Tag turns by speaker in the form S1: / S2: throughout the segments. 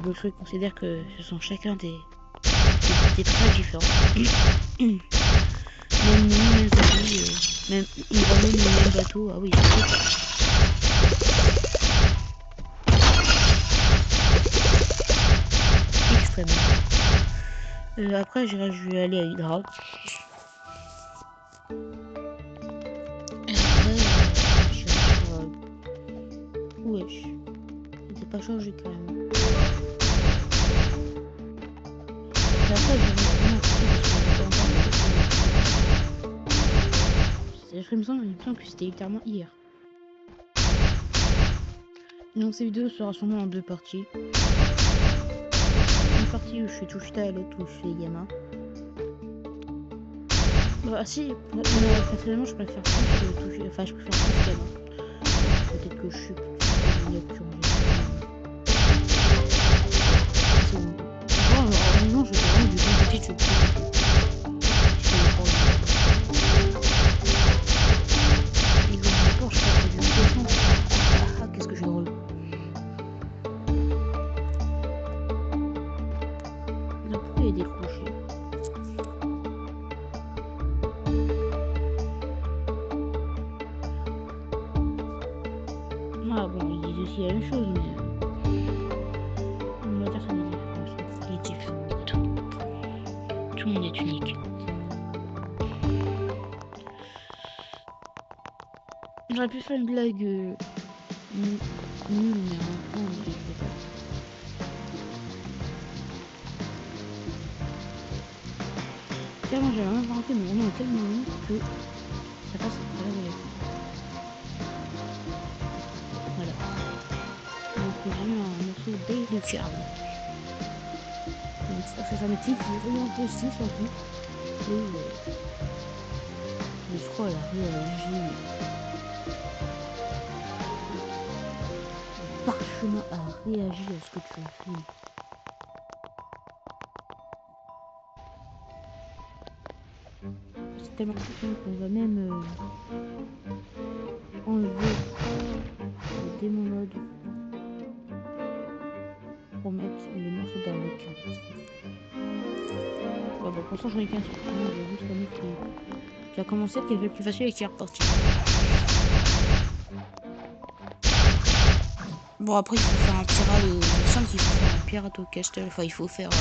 S1: Godfrey considère que ce sont chacun des traits différents. Même nous, même Zali, même ils remontent le même bateau. Ah oui, c'est vrai. Extrêmement. Après, je vais aller à Hydra. Et après, je vais sur... Wesh. C'était pas changé quand même. Et après, je vais il me semble que c'était littéralement hier. Donc cette vidéo sera sûrement en 2 parties. Une partie où je fais Tushita et l'autre où je fais Yama. Bah si, personnellement je préfère plus Tushita, enfin je préfère plus Yama. Peut-être que je suis plus miniature. C'est bon. Non, je fais vraiment du bon petit jeu. Qu'est-ce que je drôle. Pourquoi il y a des crochets? Ah bon, il dit aussi la même chose, mais on va dire ça des différences. Tout le monde est unique. J'aurais pu faire une blague nulle, mais en même temps, je ne l'ai pas. Clairement, j'avais même pas rentré, mais vraiment est tellement long que ça passe à travers les yeux. Voilà. Donc j'ai eu un morceau Daily Charm. Donc ça fait un métier qui est vraiment positif en plus. Et je crois à la réagi. Parchemin a réagi à ce que tu as fait. C'est tellement puissant qu'on va même enlever le démon mode pour mettre les morceaux d'arlequin. Ouais, bon, pour l'instant j'en ai qu'un seul. J'ai juste la meuf qui a commencé, qui a fait le plus facile et qui est reparti. Bon, après il faut faire un pirate, il me semble qu'il faut faire un pirate au castle, enfin il faut faire un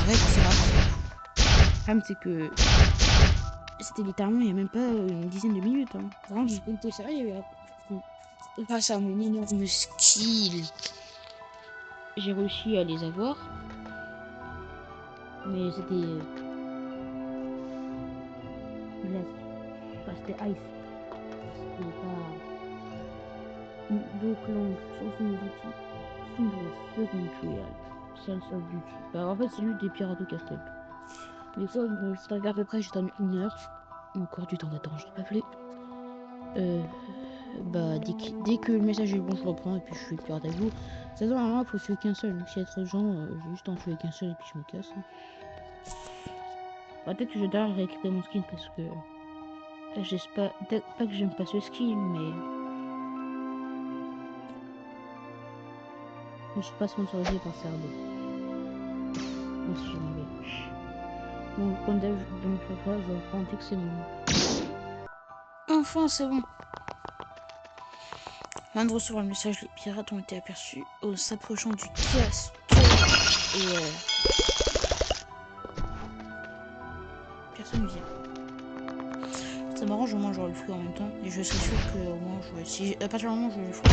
S1: raid pirate. Le problème c'est que c'était littéralement il n'y a même pas une dizaine de minutes. Hein. Vraiment j'ai pas été sérieux. Grâce à mon énorme skill, j'ai réussi à les avoir. Mais c'était c'était ice. C'était pas... Donc langue, chanson des outils, son de la second trial, Sales of Duty. Bah en fait c'est lui des pirates au castel. Mais ça, c'est à peu près juste en 1 heure. Encore du temps d'attente, je ne peux pas appeler. Bah dès que le message est bon, je reprends et puis je suis pirate avec vous. Ça doit normalement faut tuer qu'un seul. Donc s'il y a trop de gens, j'ai juste en tuer qu'un seul et puis je me casse. Bah, peut-être que je dois réécrire mon skin parce que j'espère peut-être pas que j'aime pas ce skin, mais je suis pas sponsorisé par Cerdo. Bon, si j'en avais. Bon, comme d'hab, donc je reprends dès que c'est bon. Enfin, c'est bon. Je viens de recevoir le message, les pirates ont été aperçus au s'approchant du castle. Et personne vient. Ça m'arrange, au moins j'aurai le fruit en même temps. Et je serai sûr que au moins je... Si à partir du moment où je le fruit,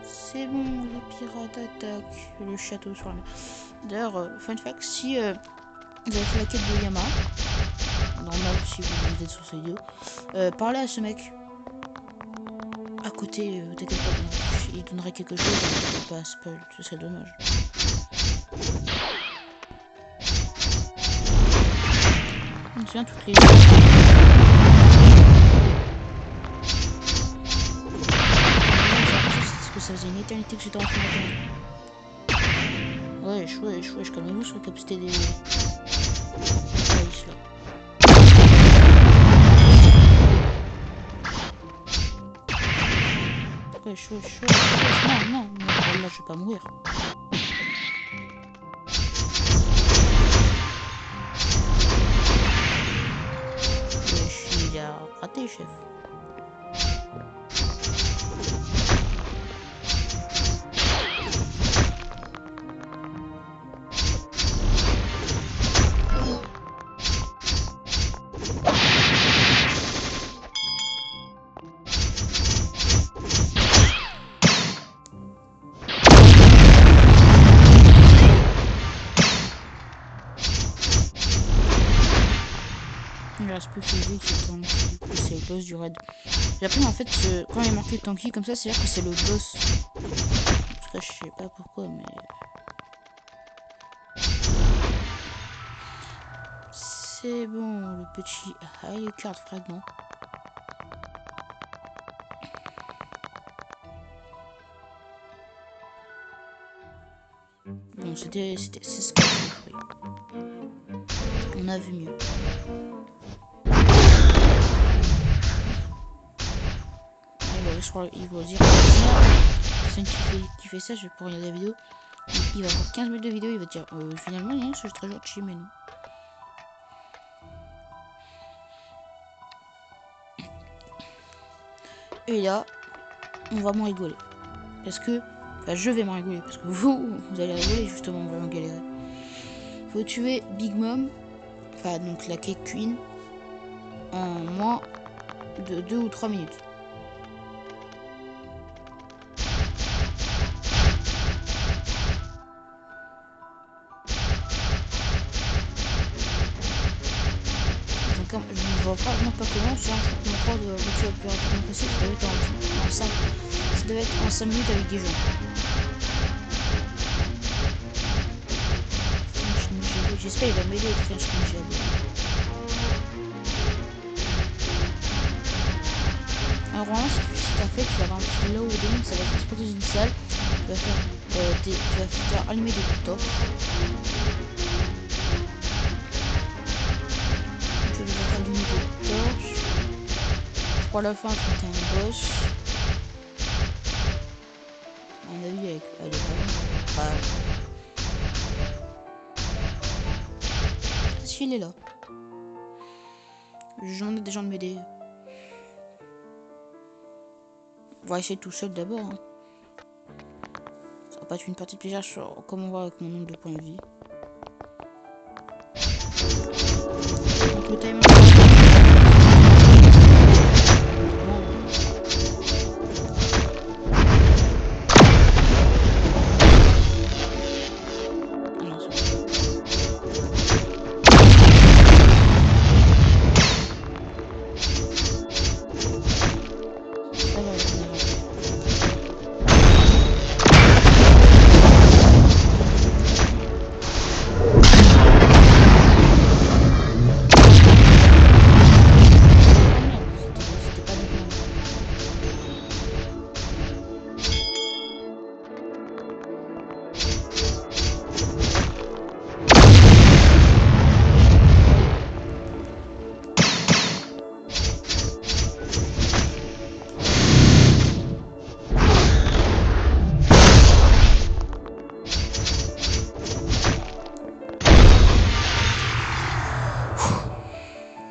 S1: c'est bon, les pirates attaquent le château sur la mer. D'ailleurs, fun fact, si vous avez fait la quête de Yama, normal si vous êtes sur cette vidéo, parlez à ce mec. À côté, t'inquiète pas, il donnerait quelque chose, mais pas spoil, ce serait dommage. Je me souviens toutes les... Parce que ça faisait une éternité que j'étais en train d'attendre. Wesh, calmez-vous sur la capacité des... là. Wesh. Non, là je vais pas mourir. Wesh, il a raté, chef. Il reste plus que lui qui est tanky, du coup c'est le boss du raid. J'ai appris en fait que quand il est marqué tanky comme ça, c'est à dire que c'est le boss. En tout cas je sais pas pourquoi mais... C'est bon, le petit high card fragment. Bon c'est ce qu'on a fait. On a vu mieux. Il va dire c'est qui fait ça, je vais pour regarder la vidéo. Il va avoir 15 minutes de vidéo, il va dire finalement non, c'est très gentil mais non. Et là, on va m'en rigoler. Parce que, enfin je vais m'en rigoler, parce que vous allez rigoler justement, on va en galérer. Faut tuer Big Mom, enfin donc la Cake Queen, en moins de 2 ou 3 minutes. Donc je ne vois vraiment pas comment, c'est un champion 3 de le tuer le plus rapidement possible, ça devait être en 5 minutes avec des gens. J'espère qu'il va m'aider French Ninja. Alors vraiment si t'as fait, tu vas avoir un petit loading, ça va t'exploser une salle, tu vas faire allumer des torches. Tu vas devoir allumer des torches. Pour la fin, tu un boss. À mon avis, avec elle est vraiment. Qu'est-ce qu'il est là? J'en ai des gens de m'aider. On va essayer tout seul d'abord. Hein. Ça va pas être une partie de plaisir sur comment on va avec mon nombre de points de vie. Donc le timer.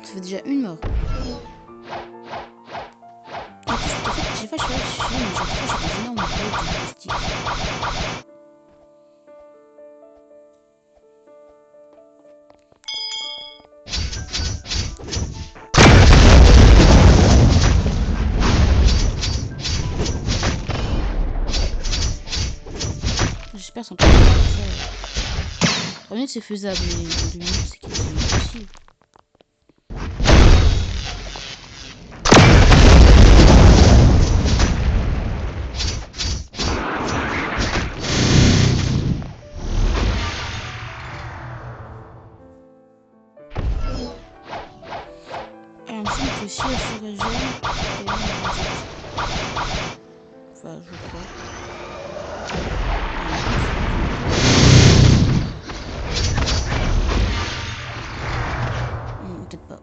S1: Ça fait déjà une mort. En fait, j'ai pas choisi, mais j'ai des énormes blocs de plastique. J'espère sans trop. 3 minutes c'est faisable, mais 2 minutes c'est quasiment impossible. Et il me semble que si elle se régène, elle va enfin, je crois. Peut-être pas.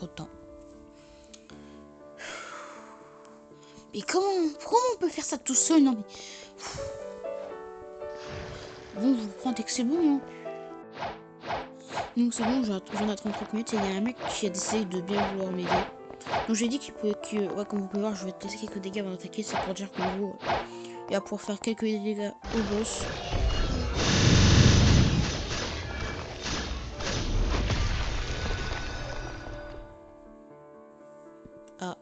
S1: trop de temps. Mais comment on peut faire ça tout seul? Non mais... Bon, vous comprenez que c'est bon, hein. Donc c'est bon, j'en attends 30 minutes et il y a un mec qui a décidé de bien vouloir m'aider. Donc j'ai dit qu'il pouvait que... Ouais, comme vous pouvez voir, je vais te laisser quelques dégâts avant d'attaquer. C'est pour dire qu'en gros, il va pouvoir faire quelques dégâts au boss. Ah.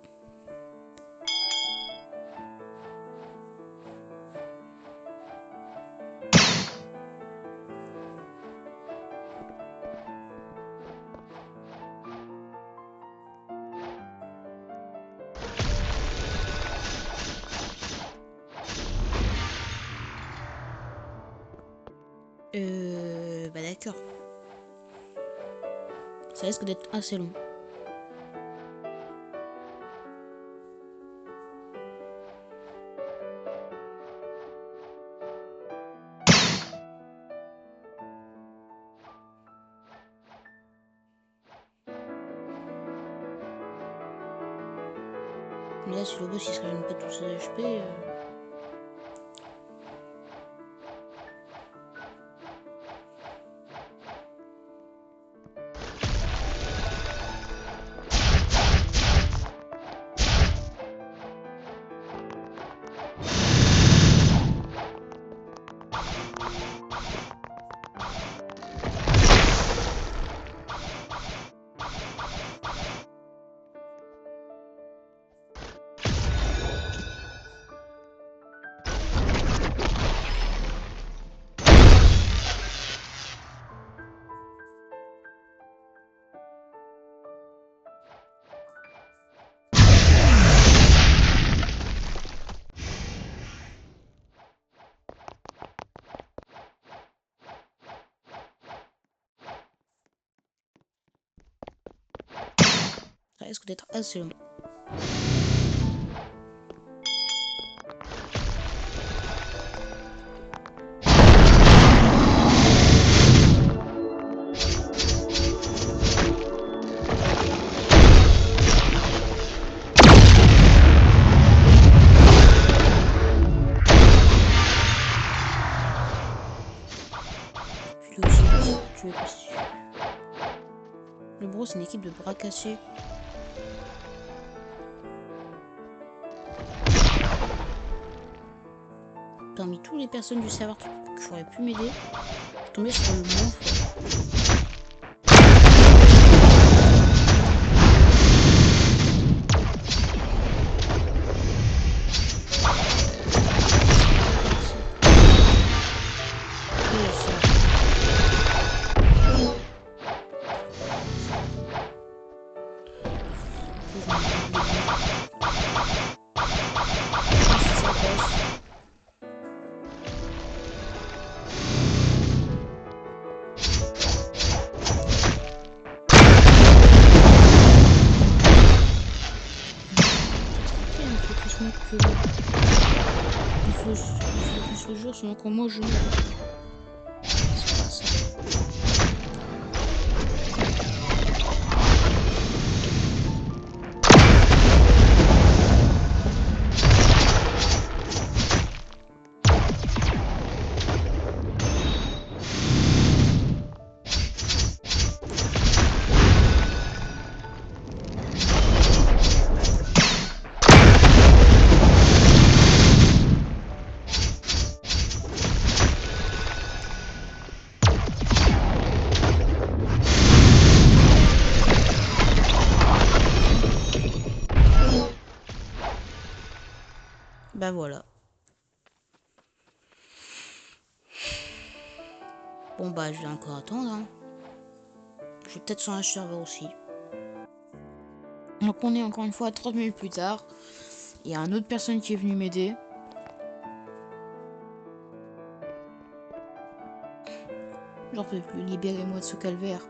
S1: Bah d'accord. Ça risque d'être assez long. Mais là, si le boss il se réveille pas tous ses HP... Ça risque d'être assez long. Lui aussi, il va se faire tuer parce que... Le bro, c'est une équipe de bras cassés. Parmi toutes les personnes du serveur qui auraient pu m'aider, je suis tombée sur le moins fort. Ce jour, c'est encore moi je Bah voilà. Bon bah je vais encore attendre. Hein. Je vais peut-être sur un serveur aussi. Donc on est encore une fois 30 minutes plus tard. Il y a une autre personne qui est venue m'aider. J'en peux plus, libérez-moi de ce calvaire.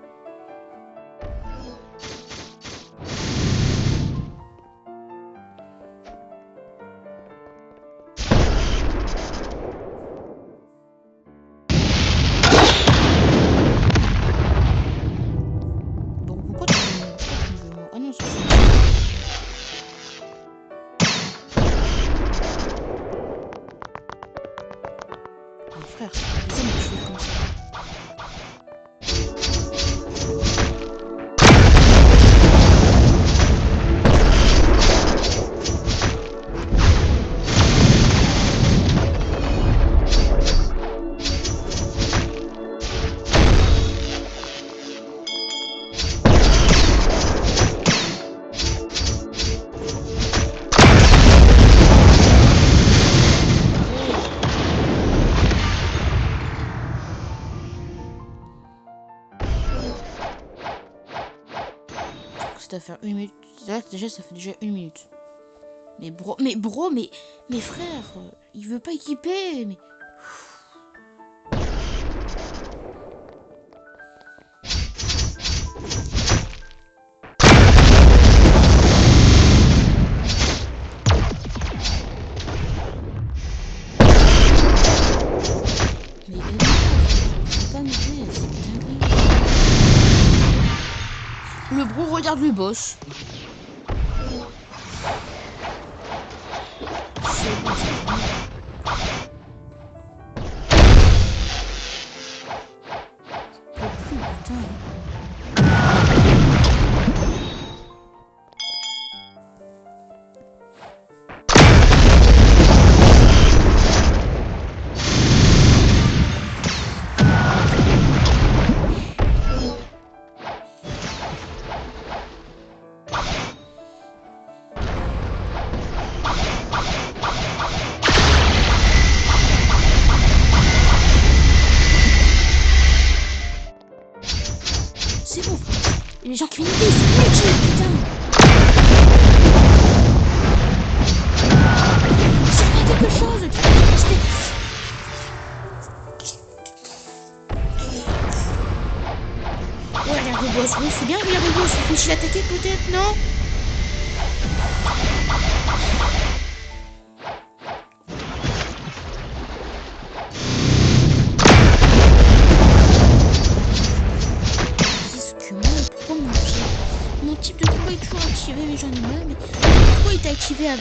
S1: Bon, pourquoi tu veux moi? Ah non, ça doit faire 1 minute. Là, déjà, ça fait déjà 1 minute. Mais mes frères, il veut pas équiper. Mais... Le bro regarde le boss. C'est bon. Les gens qui viennent ici, c'est inutile, putain. C'est pas quelque chose. Ouais, regarde le boss. Oui, c'est bien, regarde le boss. Faut-il l'attaquer peut-être, non? Mon type de combat est toujours activé, mais j'en ai marre. Mais pourquoi il était activé avant?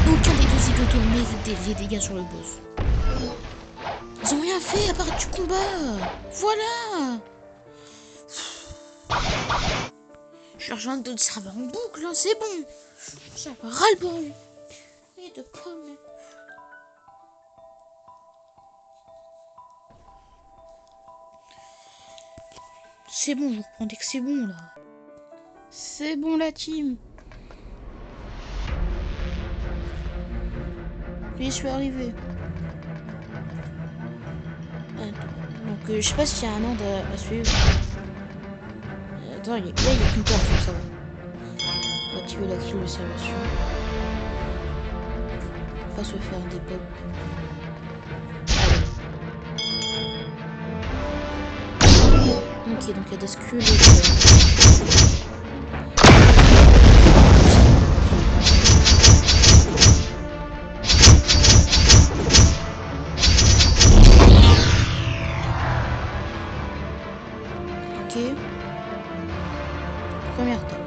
S1: Aucun des deux idiots met les dégâts sur le boss. Ils ont rien fait à part du combat. Voilà. Je leur rejoins d'autres serveurs en boucle, hein, c'est bon. Ça va ras-le-bol. Et de pommes. C'est bon, vous reprendez que c'est bon là. C'est bon la team. J'y suis arrivé. Donc je sais pas s'il y a un ordre à suivre. Attends, là il y a qu'une carte, donc ça va. Activer la clé de salvation. Pas se faire des pop. Ok, donc il y a des squelettes. Ok. Première tâche.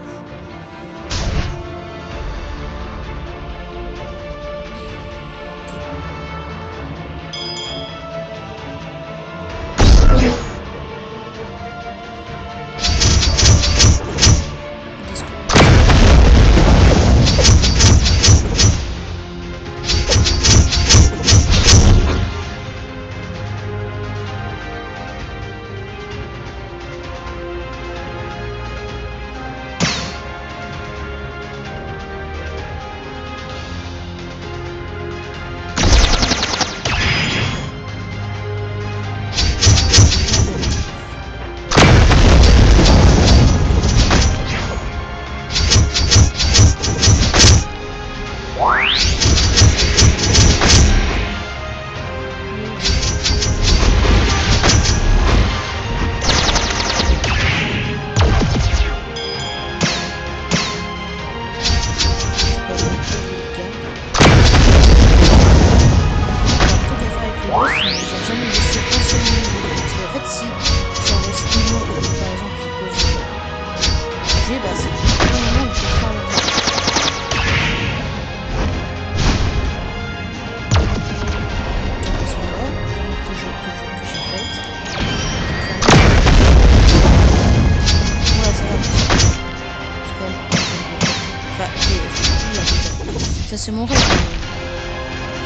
S1: Ça c'est mon rêve.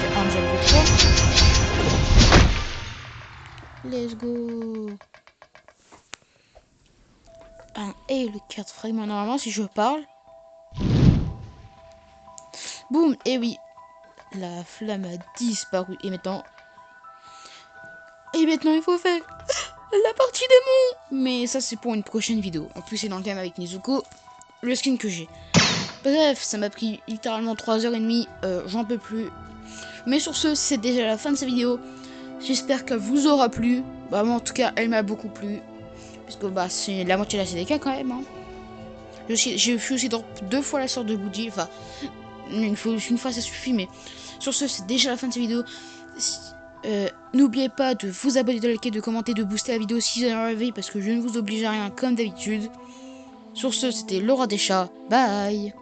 S1: J'ai un level 3. Let's go. Un et le 4 fragments. Normalement si je parle. Boum. Et oui. La flamme a disparu. Et maintenant, il faut faire la partie démon. Mais ça, c'est pour une prochaine vidéo. En plus, c'est dans le thème avec Nezuko, le skin que j'ai. Bref, ça m'a pris littéralement 3h30. J'en peux plus. Mais sur ce, c'est déjà la fin de cette vidéo. J'espère qu'elle vous aura plu. Bah, moi, en tout cas, elle m'a beaucoup plu. Parce que bah, c'est la moitié de la CDK quand même. Hein. J'ai fait aussi 2 fois la sorte de Bougie. Enfin, une fois ça suffit. Mais sur ce, c'est déjà la fin de cette vidéo. N'oubliez pas de vous abonner, de liker, de commenter, de booster la vidéo si vous en avez. Parce que je ne vous oblige à rien comme d'habitude. Sur ce, c'était Laura des chats. Bye.